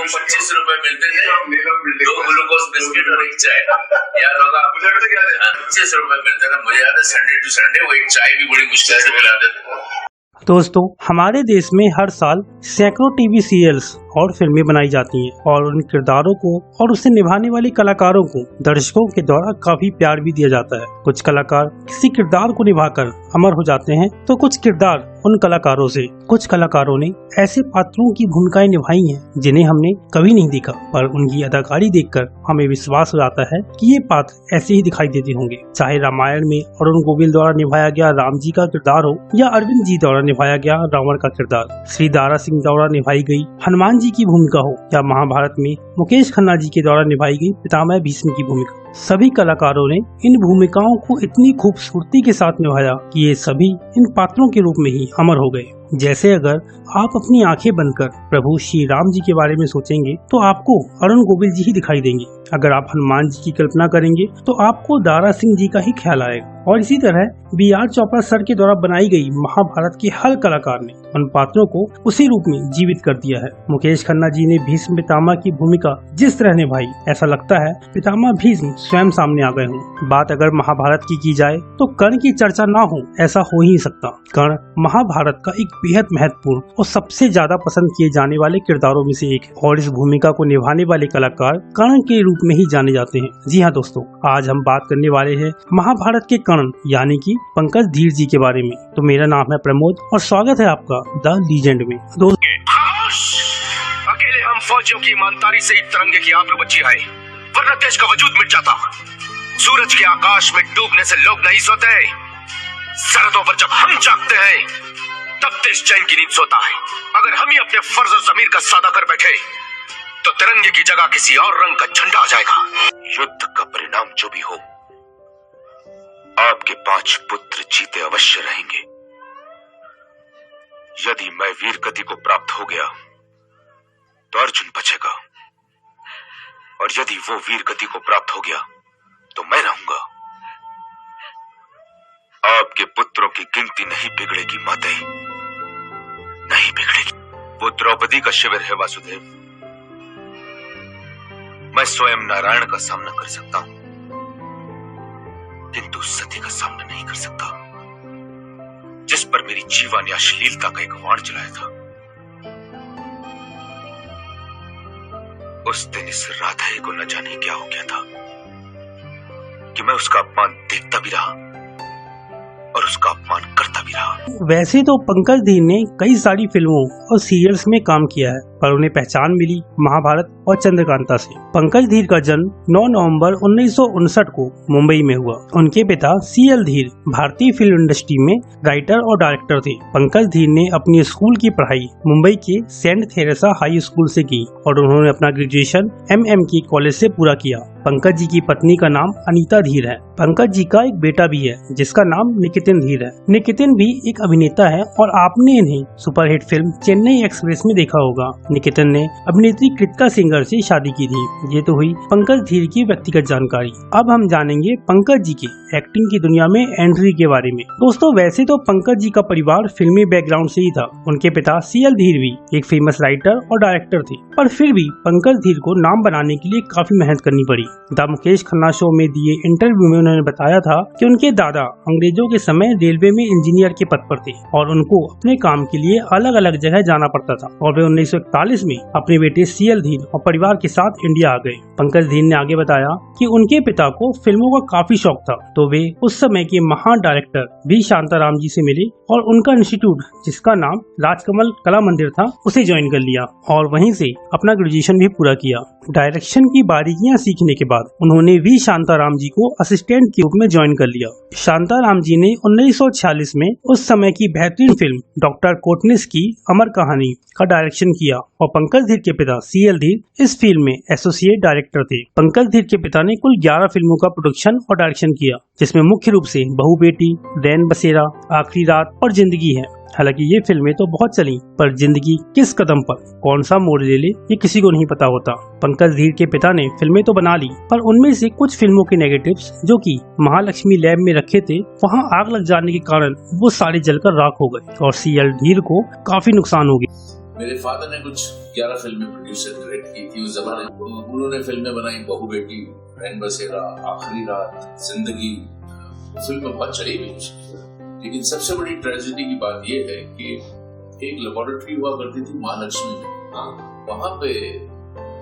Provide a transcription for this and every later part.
को 25 रुपए मिलते थे, 2 ग्लूकोज बिस्किट और 1 चाय। याद होगा? 25 रुपए मिलते थे। मुझे याद है संडे टू संडे वो 1 चाय भी बड़ी मुश्किल से मिलाते थे। दोस्तों, हमारे देश में हर साल सैकड़ों टीवी सीरियल्स और फिल्में बनाई जाती हैं और उन किरदारों को और उसे निभाने वाले कलाकारों को दर्शकों के द्वारा काफी प्यार भी दिया जाता है। कुछ कलाकार किसी किरदार को निभाकर अमर हो जाते हैं तो कुछ किरदार उन कलाकारों से। कुछ कलाकारों ने ऐसे पात्रों की भूमिकाएं निभाई हैं जिन्हें हमने कभी नहीं देखा, पर उनकी अदाकारी देखकर हमें विश्वास हो जाता है कि ये पात्र ऐसे ही दिखाई देते होंगे। चाहे रामायण में अरुण गोविल द्वारा निभाया गया राम जी का किरदार हो या अरविंद जी द्वारा निभाया गया रावण का किरदार, श्री दारा सिंह द्वारा निभाई गई हनुमान जी की भूमिका हो या महाभारत में मुकेश खन्ना जी के द्वारा निभाई गई पितामह भीष्म की भूमिका। सभी कलाकारों ने इन भूमिकाओं को इतनी खूबसूरती के साथ निभाया कि ये सभी इन पात्रों के रूप में ही अमर हो गए। जैसे अगर आप अपनी आंखें बंद कर प्रभु श्री राम जी के बारे में सोचेंगे तो आपको अरुण गोविल जी ही दिखाई देंगे। अगर आप हनुमान जी की कल्पना करेंगे तो आपको दारा सिंह जी का ही ख्याल आएगा। और इसी तरह B.R. चोपड़ा सर के द्वारा बनाई गई महाभारत के हर कलाकार ने उन पात्रों को उसी रूप में जीवित कर दिया है। मुकेश खन्ना जी ने भीष्म पितामह की भूमिका जिस तरह निभाई, ऐसा लगता है पितामह भीष्म स्वयं सामने आ गए हों। बात अगर महाभारत की जाए तो कर्ण की चर्चा ना हो ऐसा हो ही नहीं सकता। कर्ण महाभारत का एक बेहद महत्वपूर्ण और सबसे ज्यादा पसंद किए जाने वाले किरदारों में से एक है और इस भूमिका को निभाने वाले कलाकार कर्ण के रूप में ही जाने जाते हैं। जी हाँ दोस्तों, आज हम बात करने वाले हैं महाभारत के कर्ण यानी कि पंकज धीर जी के बारे में। तो मेरा नाम है प्रमोद और स्वागत है आपका द लीजेंड में। अकेले हम फौजियों की ईमानदारी से ही तिरंगे की आग बची है, वरना देश का वजूद मिट जाता। सूरज के आकाश में डूबने से लोग नहीं सोते, सरहदों पर जब हम जागते हैं तब देश चैन की नींद सोता है। अगर हम ही अपने फर्ज और ज़मीर का सादा कर बैठे तो तिरंगे की जगह किसी और रंग का झंडा आ जाएगा। युद्ध का परिणाम जो भी हो, आपके 5 पुत्र जीते अवश्य रहेंगे। यदि मैं वीर गति को प्राप्त हो गया तो अर्जुन बचेगा, और यदि वो वीर गति को प्राप्त हो गया तो मैं रहूंगा। आपके पुत्रों की गिनती नहीं बिगड़ेगी माते, नहीं बिगड़ेगी। वो द्रौपदी का शिविर है वासुदेव। मैं स्वयं नारायण का सामना कर सकता हूं, किंतु सती का सामना नहीं कर सकता, जिस पर मेरी जीवा ने अश्लीलता का एक वाण चलाया था। उस दिन इस राधे को न जाने क्या हो गया था कि मैं उसका अपमान देखता भी रहा और उसका अपमान करता भी रहा। वैसे तो पंकज धीर ने कई सारी फिल्मों और सीरियल्स में काम किया है, पर उन्हें पहचान मिली महाभारत और चंद्रकांता से। पंकज धीर का जन्म 9 नवंबर 1959 को मुंबई में हुआ। उनके पिता CL धीर भारतीय फिल्म इंडस्ट्री में राइटर और डायरेक्टर थे। पंकज धीर ने अपनी स्कूल की पढ़ाई मुंबई के सेंट थेरेसा हाई स्कूल से की और उन्होंने अपना ग्रेजुएशन MMK कॉलेज से पूरा किया। पंकज जी की पत्नी का नाम अनीता धीर है। पंकज जी का एक बेटा भी है जिसका नाम निकितिन धीर है। निकितिन भी एक अभिनेता है और आपने इन्हें सुपरहिट फिल्म चेन्नई एक्सप्रेस में देखा होगा। निकितिन ने अभिनेत्री कृतिका सिंगर से शादी की थी। ये तो हुई पंकज धीर की व्यक्तिगत जानकारी। अब हम जानेंगे पंकज जी के एक्टिंग की दुनिया में एंट्री के बारे में। दोस्तों, वैसे तो पंकज जी का परिवार फिल्मी बैकग्राउंड से ही था। उनके पिता CL धीर भी एक फेमस राइटर और डायरेक्टर थे, पर फिर भी पंकज धीर को नाम बनाने के लिए काफी मेहनत करनी पड़ी। द मुकेश खन्ना शो में दिए इंटरव्यू में उन्होंने बताया था कि उनके दादा अंग्रेजों के समय रेलवे में इंजीनियर के पद पर थे और उनको अपने काम के लिए अलग अलग जगह जाना पड़ता था और वे 1941 में अपने बेटे CL धीर और परिवार के साथ इंडिया आ गए। पंकज धीर ने आगे बताया कि उनके पिता को फिल्मों का काफी शौक था, तो वे उस समय के महान डायरेक्टर V शांताराम जी से मिले और उनका इंस्टीट्यूट, जिसका नाम राजकमल कला मंदिर था, उसे ज्वाइन कर लिया और वहीं से अपना ग्रेजुएशन भी पूरा किया। डायरेक्शन की बारीकियां सीखने के बाद उन्होंने V शांताराम जी को असिस्टेंट के रूप में ज्वाइन कर लिया। शांताराम जी ने 1946 में उस समय की बेहतरीन फिल्म डॉक्टर कोटनिस की अमर कहानी का डायरेक्शन किया और पंकज धीर के पिता CL धीर इस फिल्म में एसोसिएट डायरेक्टर थे। पंकज धीर के पिता ने कुल 11 फिल्मों का प्रोडक्शन और डायरेक्शन किया, जिसमें मुख्य रूप से बहू बेटी, रैन बसेरा, आखिरी रात और जिंदगी है। हालांकि ये फिल्में तो बहुत चली, पर जिंदगी किस कदम पर कौन सा मोड़ ले ले ये किसी को नहीं पता होता। पंकज धीर के पिता ने फिल्में तो बना ली, पर उनमें से कुछ फिल्मों के नेगेटिव्स जो कि महालक्ष्मी लैब में रखे थे, वहां आग लग जाने के कारण वो सारे जलकर राख हो गए और CL धीर को काफी नुकसान हो गया। मेरे फादर ने कुछ 11 फिल्में प्रोड्यूस एंड डायरेक्ट की थी उस जमाने में। उन्होंने फिल्में बनाई, बहू बेटी, रैन बसेरा, आखिरी रात, जिंदगी। फिल्म बहुत चली भी, लेकिन सबसे बड़ी ट्रेजेडी की बात यह है कि एक लेबोरेटरी हुआ करती थी महालक्ष्मी में, वहां पे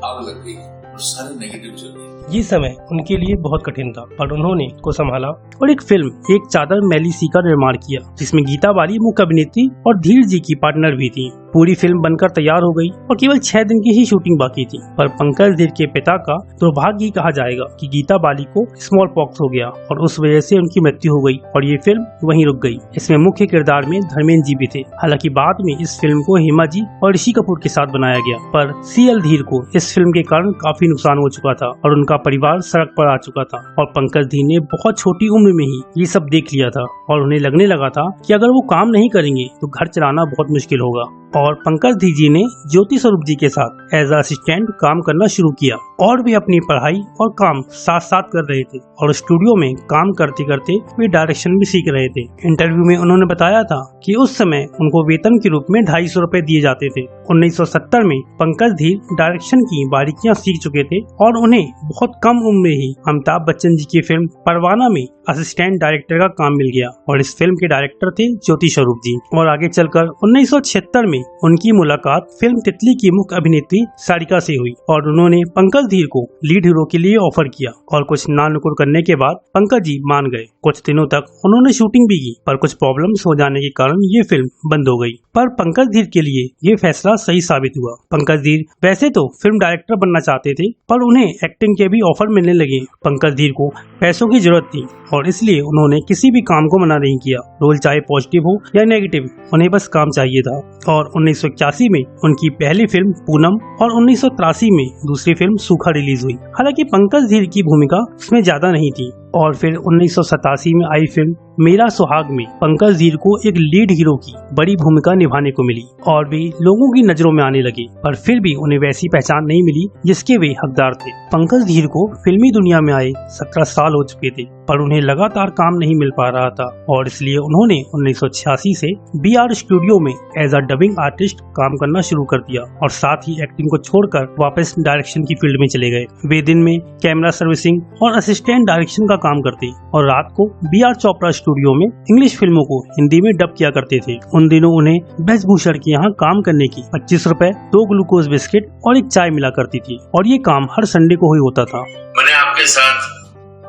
आग लग गई और सारे नेगेटिव चल गए। ये समय उनके लिए बहुत कठिन था, पर उन्होंने को संभाला और एक फिल्म एक चादर मैली सी का निर्माण किया, जिसमें गीता बाली मुख्य अभिनेत्री और धीर जी की पार्टनर भी थी। पूरी फिल्म बनकर तैयार हो गई और केवल 6 दिन की ही शूटिंग बाकी थी, पर पंकज धीर के पिता का दुर्भाग्य ही कहा जाएगा कि गीता बाली को स्मॉल पॉक्स हो गया और उस वजह से उनकी मृत्यु हो गई और ये फिल्म वहीं रुक गई। इसमें मुख्य किरदार में धर्मेंद्र जी भी थे। हालांकि बाद में इस फिल्म को हेमा जी और ऋषि कपूर के साथ बनाया गया, पर CL धीर को इस फिल्म के कारण काफी नुकसान हो चुका था और उनका परिवार सड़क पर आ चुका था और पंकज धीर ने बहुत छोटी उम्र में ही ये सब देख लिया था और उन्हें लगने लगा था कि अगर वो काम नहीं करेंगे तो घर चलाना बहुत मुश्किल होगा। और पंकज धीर जी ने ज्योति स्वरूप जी के साथ एज असिस्टेंट काम करना शुरू किया और वे अपनी पढ़ाई और काम साथ साथ कर रहे थे और स्टूडियो में काम करते करते वे डायरेक्शन भी सीख रहे थे। इंटरव्यू में उन्होंने बताया था कि उस समय उनको वेतन के रूप में 250 रुपए दिए जाते थे। 1970 में पंकज धीर डायरेक्शन की बारीकियां सीख चुके थे और उन्हें बहुत कम उम्र में ही अमिताभ बच्चन जी की फिल्म परवाना में असिस्टेंट डायरेक्टर का काम मिल गया और इस फिल्म के डायरेक्टर थे ज्योति स्वरूप जी। और आगे चलकर 1976 में उनकी मुलाकात फिल्म तितली की मुख्य अभिनेत्री सारिका से हुई और उन्होंने पंकज धीर को लीड हीरो के लिए ऑफर किया और कुछ नानुकुर करने के बाद पंकज जी मान गए। कुछ दिनों तक उन्होंने शूटिंग भी की, पर कुछ प्रॉब्लम्स हो जाने के कारण ये फिल्म बंद हो गई। पर पंकज धीर के लिए ये फैसला सही साबित हुआ। पंकज धीर वैसे तो फिल्म डायरेक्टर बनना चाहते थे, पर उन्हें एक्टिंग के भी ऑफर मिलने लगे। पंकज धीर को पैसों की जरूरत थी और इसलिए उन्होंने किसी भी काम को मना नहीं किया। रोल चाहे पॉजिटिव हो या नेगेटिव, उन्हें बस काम चाहिए था। और 1981 में उनकी पहली फिल्म पूनम और 1983 में दूसरी फिल्म सूखा रिलीज हुई। हालांकि पंकज धीर की भूमिका उसमें ज्यादा नहीं थी। और फिर 1987 में आई फिल्म मेरा सुहाग में पंकज धीर को एक लीड हीरो की बड़ी भूमिका निभाने को मिली और वे लोगों की नजरों में आने लगे, पर फिर भी उन्हें वैसी पहचान नहीं मिली जिसके वे हकदार थे। पंकज धीर को फिल्मी दुनिया में आए 17 साल हो चुके थे, पर उन्हें लगातार काम नहीं मिल पा रहा था और इसलिए उन्होंने 1986 से BR स्टूडियो में एज अ डबिंग आर्टिस्ट काम करना शुरू कर दिया और साथ ही एक्टिंग को छोड़कर वापस डायरेक्शन की फील्ड में चले गए। वे दिन में कैमरा सर्विसिंग और असिस्टेंट डायरेक्शन का काम करते और रात को BR चोपड़ा स्टूडियो में इंग्लिश फिल्मों को हिंदी में डब किया करते थे। उन दिनों उन्हें ब्रजभूषण के यहाँ काम करने की 25 रुपए, 2 ग्लूकोज बिस्किट और एक चाय मिला करती थी और ये काम हर संडे को ही होता था। मैंने आपके साथ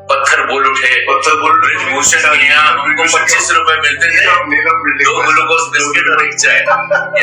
पत्थर बोल उठे, ब्रजभूषण के यहाँ उनको 25 रुपए मिलते थे, 2 ग्लूकोज बिस्किट और एक चाय।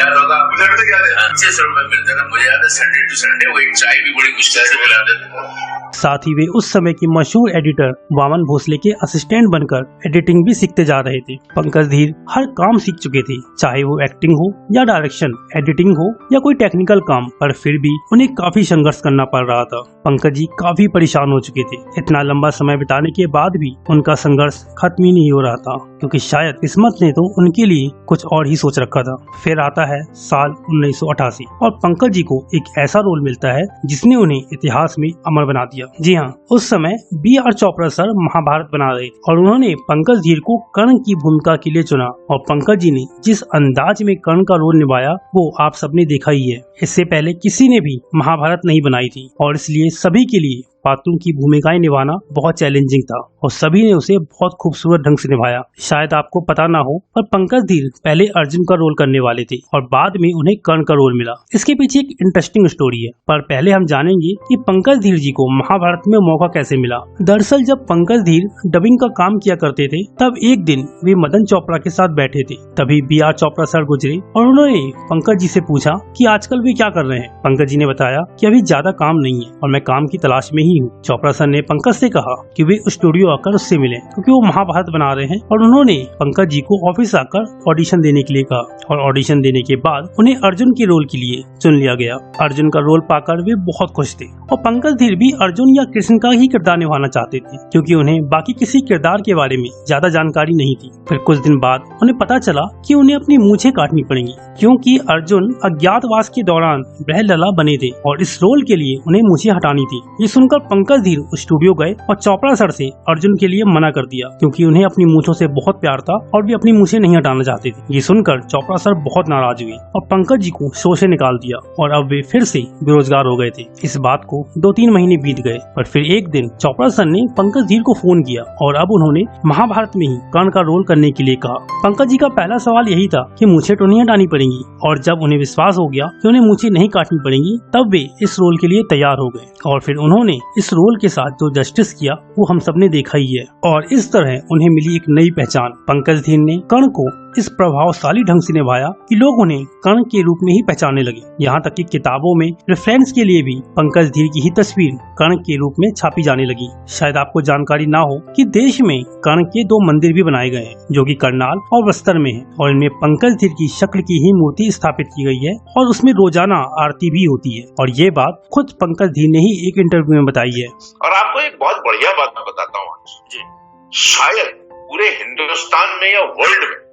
याद होगा? 25 रुपए मिलते थे। मुझे याद है संडे टू संडे वो एक चाय भी बड़ी मुश्किल से मिलाते थे। साथ ही वे उस समय के मशहूर एडिटर वामन भोसले के असिस्टेंट बनकर एडिटिंग भी सीखते जा रहे थे। पंकज धीर हर काम सीख चुके थे, चाहे वो एक्टिंग हो या डायरेक्शन, एडिटिंग हो या कोई टेक्निकल काम, पर फिर भी उन्हें काफी संघर्ष करना पड़ रहा था। पंकज जी काफी परेशान हो चुके थे। इतना लंबा समय बिताने के बाद भी उनका संघर्ष खत्म ही नहीं हो रहा था, क्योंकि शायद किस्मत ने तो उनके लिए कुछ और ही सोच रखा था। फिर आता है साल 1988 और पंकज जी को एक ऐसा रोल मिलता है जिसने उन्हें इतिहास में अमर बना दिया। जी हाँ, उस समय BR चोपड़ा सर महाभारत बना रहे और उन्होंने पंकज धीर को कर्ण की भूमिका के लिए चुना और पंकज जी ने जिस अंदाज में कर्ण का रोल निभाया वो आप सबने देखा ही है। इससे पहले किसी ने भी महाभारत नहीं बनाई थी और इसलिए सभी के लिए पात्रों की भूमिकाएं निभाना बहुत चैलेंजिंग था और सभी ने उसे बहुत खूबसूरत ढंग से निभाया। शायद आपको पता ना हो, पर पंकज धीर पहले अर्जुन का रोल करने वाले थे और बाद में उन्हें कर्ण का रोल मिला। इसके पीछे एक इंटरेस्टिंग स्टोरी है, पर पहले हम जानेंगे कि पंकज धीर जी को महाभारत में मौका कैसे मिला। दरअसल जब पंकज धीर डबिंग का काम किया करते थे, तब एक दिन वे मदन चोपड़ा के साथ बैठे थे। तभी BR चोपड़ा सर गुजरे और उन्होंने पंकज जी से पूछा कि आजकल वे क्या कर रहे हैं। पंकज जी ने बताया कि अभी ज्यादा काम नहीं है और मैं काम की तलाश में ही हूँ। चोपड़ा सर ने पंकज से कहा कि वे स्टूडियो आकर उससे मिलें, क्योंकि वो महाभारत बना रहे हैं और उन्होंने पंकज जी को ऑफिस आकर ऑडिशन देने के लिए कहा और ऑडिशन देने के बाद उन्हें अर्जुन के रोल के लिए चुन लिया गया। अर्जुन का रोल पाकर वे बहुत खुश थे और पंकज धीर भी अर्जुन या कृष्ण का ही किरदार निभाना चाहते थे, क्योंकि उन्हें बाकी किसी किरदार के बारे में ज्यादा जानकारी नहीं थी। फिर कुछ दिन बाद उन्हें पता चला कि उन्हें अपनी मूंछें काटनी पड़ेंगी, क्योंकि अर्जुन अज्ञातवास के दौरान ब्रहलला बने थे और इस रोल के लिए उन्हें मूंछें हटानी थी। ये सुनकर पंकज धीर स्टूडियो गए और चोपड़ा सर से अर्जुन अर्जुन के लिए मना कर दिया क्योंकि उन्हें अपनी मूंछों से बहुत प्यार था और वे अपनी मूंछें नहीं हटाना चाहते थे। ये सुनकर चोपड़ा सर बहुत नाराज हुए और पंकज जी को शो से निकाल दिया और अब वे फिर से बेरोजगार हो गए थे। इस बात को 2-3 महीने बीत गए, पर फिर एक दिन चोपड़ा सर ने पंकज धीर को फोन किया और अब उन्होंने महाभारत में ही कर्ण का रोल करने के लिए कहा। पंकज जी का पहला सवाल यही था कि मूंछें तो नहीं हटानी पड़ेंगी, और जब उन्हें विश्वास हो गया कि उन्हें मूंछें नहीं काटनी पड़ेंगी तब वे इस रोल के लिए तैयार हो गए और फिर उन्होंने इस रोल के साथ जो जस्टिस किया वो हम सबने देखा ही है। और इस तरह उन्हें मिली एक नई पहचान। पंकज धीर ने कर्ण को इस प्रभावशाली ढंग से निभाया कि लोग उन्हें कर्ण के रूप में ही पहचानने लगे। यहाँ तक कि किताबों में रेफरेंस के लिए भी पंकज धीर की ही तस्वीर कर्ण के रूप में छापी जाने लगी। शायद आपको जानकारी ना हो कि देश में कर्ण के 2 मंदिर भी बनाए गए हैं जो कि करनाल और बस्तर में है, और इनमें पंकज धीर की शक्ल की ही मूर्ति स्थापित की गई है और उसमें रोजाना आरती भी होती है। और ये बात खुद पंकज धीर ने ही एक इंटरव्यू में बताई है। और आपको एक बहुत बढ़िया बात मैं बताता हूँ जी, शायद पूरे हिंदुस्तान में या वर्ल्ड में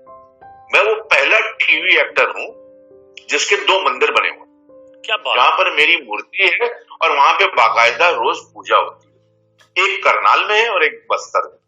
मैं वो पहला टीवी एक्टर हूँ जिसके 2 मंदिर बने हुए। क्या बात? जहाँ पर मेरी मूर्ति है और वहां पे बाकायदा रोज पूजा होती है। एक करनाल में है और एक बस्तर में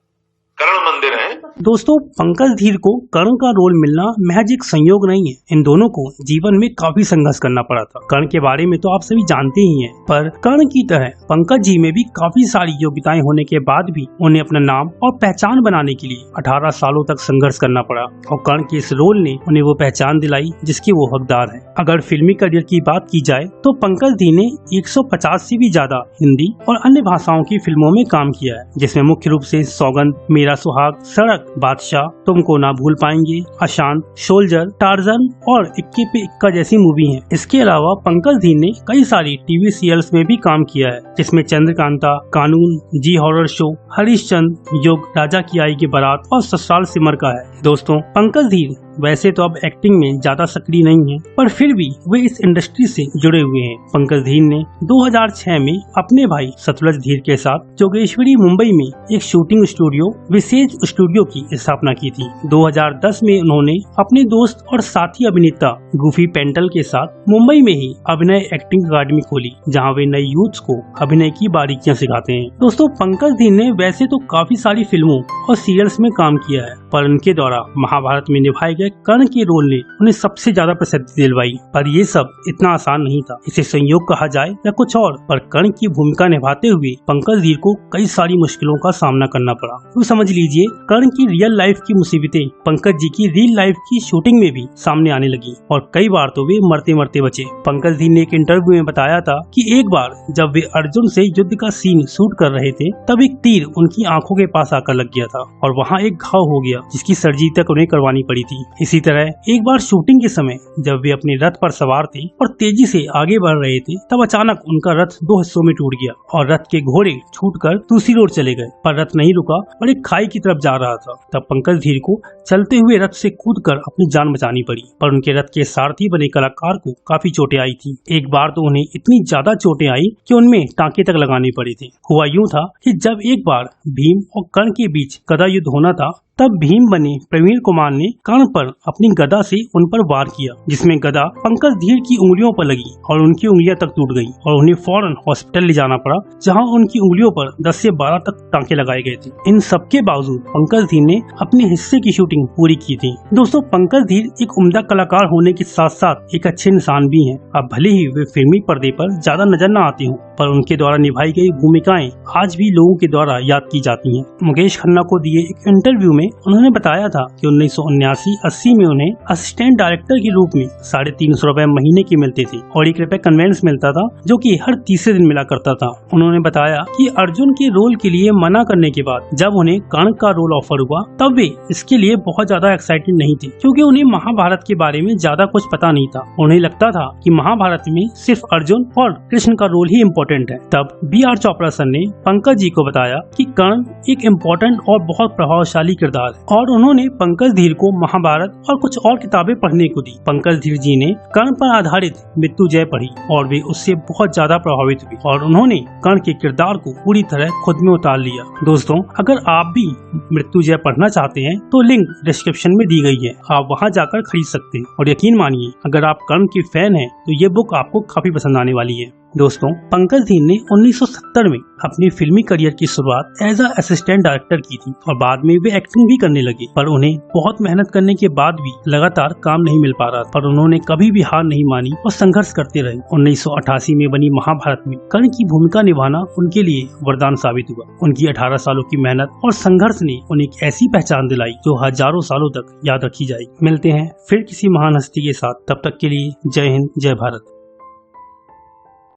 कर्ण मंदिर है। दोस्तों, पंकज धीर को कर्ण का रोल मिलना महज एक संयोग नहीं है। इन दोनों को जीवन में काफी संघर्ष करना पड़ा था। कर्ण के बारे में तो आप सभी जानते ही हैं, पर कर्ण की तरह पंकज जी में भी काफी सारी योग्यताएं होने के बाद भी उन्हें अपना नाम और पहचान बनाने के लिए 18 सालों तक संघर्ष करना पड़ा और कर्ण के इस रोल ने उन्हें वो पहचान दिलाई जिसके वो हकदार है। अगर फिल्मी करियर की बात की जाए तो पंकज धीर ने 150 से भी ज्यादा हिंदी और अन्य भाषाओं की फिल्मों में काम किया है, जिसमें मुख्य रूप से सौगंध, मेरा सुहाग, सड़क, बादशाह, तुमको ना भूल पाएंगे, अशांत, सोल्जर, टार्जन और इक्के पे इक्का जैसी मूवी हैं। इसके अलावा पंकज धीर ने कई सारी टीवी सीरियल्स में भी काम किया है, जिसमें चंद्रकांता, कानून, जी हॉरर शो, हरिश्चंद्र, युग, राजा की आई की बारात और ससुराल सिमर का है। दोस्तों, पंकज धीर वैसे तो अब एक्टिंग में ज्यादा सक्रिय नहीं है, पर फिर भी वे इस इंडस्ट्री से जुड़े हुए हैं। पंकज धीर ने 2006 में अपने भाई सतलज धीर के साथ जोगेश्वरी मुंबई में एक शूटिंग स्टूडियो विशेष स्टूडियो की स्थापना की थी। 2010 में उन्होंने अपने दोस्त और साथी अभिनेता गुफी पेंटल के साथ मुंबई में ही अभिनय एक्टिंग अकादमी खोली, जहां वे नए यूथ्स को अभिनय की बारीकियां सिखाते हैं। दोस्तों, पंकज धीर ने वैसे तो काफी सारी फिल्मों और सीरियल्स में काम किया है, पर उनके द्वारा महाभारत में निभाए गए कर्ण के रोल ने उन्हें सबसे ज्यादा प्रसिद्धि दिलवाई। पर ये सब इतना आसान नहीं था, इसे संयोग कहा जाए या कुछ और, पर कर्ण की भूमिका निभाते हुए पंकज धीर को कई सारी मुश्किलों का सामना करना पड़ा। तो समझ लीजिए, कर्ण की रियल लाइफ की मुसीबतें पंकज जी की रियल लाइफ की शूटिंग में भी सामने आने लगी और कई बार तो वे मरते मरते बचे। पंकज धीर ने एक इंटरव्यू में बताया था कि एक बार जब वे अर्जुन से युद्ध का सीन शूट कर रहे थे, तब एक तीर उनकी आंखों के पास आकर लग गया था और वहाँ एक घाव हो गया जिसकी सर्जरी तक उन्हें करवानी पड़ी थी। इसी तरह एक बार शूटिंग के समय जब वे अपने रथ पर सवार थे और तेजी से आगे बढ़ रहे थे, तब अचानक उनका रथ 2 हिस्सों में टूट गया और रथ के घोड़े छूटकर दूसरी ओर चले गए, पर रथ नहीं रुका और एक खाई की तरफ जा रहा था। तब पंकज धीर को चलते हुए रथ से कूदकर अपनी जान बचानी पड़ी, पर उनके रथ के सारथी बने कलाकार को काफी चोटें आई थी। एक बार तो उन्हें इतनी ज्यादा चोटें आई कि उनमें टांके तक लगाने पड़े थे। हुआ यूं था कि जब एक बार भीम और कर्ण के बीच गदा युद्ध होना था, तब भीम बने प्रवीण कुमार ने कर्ण पर अपनी गदा से उन पर वार किया, जिसमें गदा पंकज धीर की उंगलियों पर लगी और उनकी उंगलियां तक टूट गई और उन्हें फौरन हॉस्पिटल ले जाना पड़ा, जहां उनकी उंगलियों पर 10 से 12 तक टांके लगाए गए थे। इन सब के बावजूद पंकज धीर ने अपने हिस्से की शूटिंग पूरी की थी। दोस्तों, पंकज धीर एक उम्दा कलाकार होने के साथ साथ एक अच्छे इंसान भी हैं। अब भले ही वे फिल्मी पर्दे पर ज्यादा नजर न आते हों, पर उनके द्वारा निभाई गई भूमिकाएं आज भी लोगों के द्वारा याद की जाती हैं। मुकेश खन्ना को दिए एक इंटरव्यू में उन्होंने बताया था कि 1979-80 में उन्हें असिस्टेंट डायरेक्टर के रूप में 350 रुपए महीने के मिलते थे और 1 रुपए कन्वेंस मिलता था, जो कि हर तीसरे दिन मिला करता था। उन्होंने बताया कि अर्जुन के रोल के लिए मना करने के बाद जब उन्हें कर्ण का रोल ऑफर हुआ, तब वे इसके लिए बहुत ज्यादा एक्साइटेड नहीं थे, क्योंकि उन्हें महाभारत के बारे में ज्यादा कुछ पता नहीं था। उन्हें लगता था कि महाभारत में सिर्फ अर्जुन और कृष्ण का रोल ही इम्पोर्टेंट है। तब B.R. चोपड़ा सर ने पंकज जी को बताया कि कर्ण एक इम्पोर्टेंट और बहुत प्रभावशाली किरदार है, और उन्होंने पंकज धीर को महाभारत और कुछ और किताबें पढ़ने को दी। पंकज धीर जी ने कर्ण पर आधारित मृत्युंजय पढ़ी और वे उससे बहुत ज्यादा प्रभावित हुए और उन्होंने कर्ण के किरदार को पूरी तरह खुद में उतार लिया। दोस्तों, अगर आप भी मृत्युंजय पढ़ना चाहते हैं तो लिंक डिस्क्रिप्शन में दी गई है, आप वहां जाकर खरीद सकते हैं। और यकीन मानिए, अगर आप कर्ण के फैन हैं तो ये बुक आपको काफी पसंद आने वाली है। दोस्तों, पंकज धीर ने 1970 में अपनी फिल्मी करियर की शुरुआत एज अ असिस्टेंट डायरेक्टर की थी और बाद में वे एक्टिंग भी करने लगे, पर उन्हें बहुत मेहनत करने के बाद भी लगातार काम नहीं मिल पा रहा, पर उन्होंने कभी भी हार नहीं मानी और संघर्ष करते रहे। 1988 में बनी महाभारत में कर्ण की भूमिका निभाना उनके लिए वरदान साबित हुआ। उनकी 18 सालों की मेहनत और संघर्ष ने उन्हें एक ऐसी पहचान दिलाई जो हजारों सालों तक याद रखी जाएगी। मिलते हैं फिर किसी महान हस्ती के साथ, तब तक के लिए जय हिंद, जय भारत।